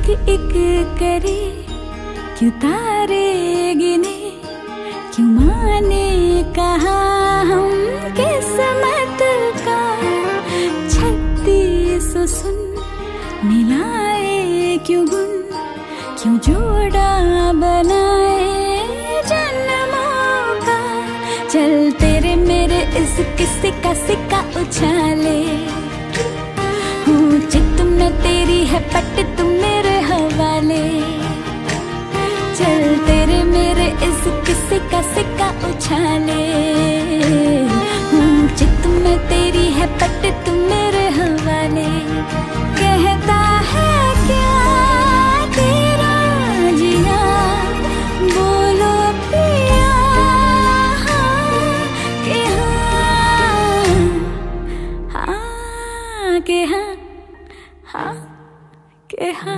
एक करे, क्यों तारे गिने, क्यों माने कहा हम किस्मत का। 36 सुन मिलाए क्यों गुन, क्यों जोड़ा बनाए जन्मों का। चल तेरे मेरे इस किस्से का सिक्का उछाले, हूँ चित में तेरी है पट तुम मेरे हवाले। चल तेरे मेरे इस किस्से का सिक्का उछाले, हूँ चित में तेरी है पट तुम मेरे हवाले। कहता है क्या तेरा जिया, बोलो पिया कि हाँ, हाँ के हाँ, हाँ के हाँ।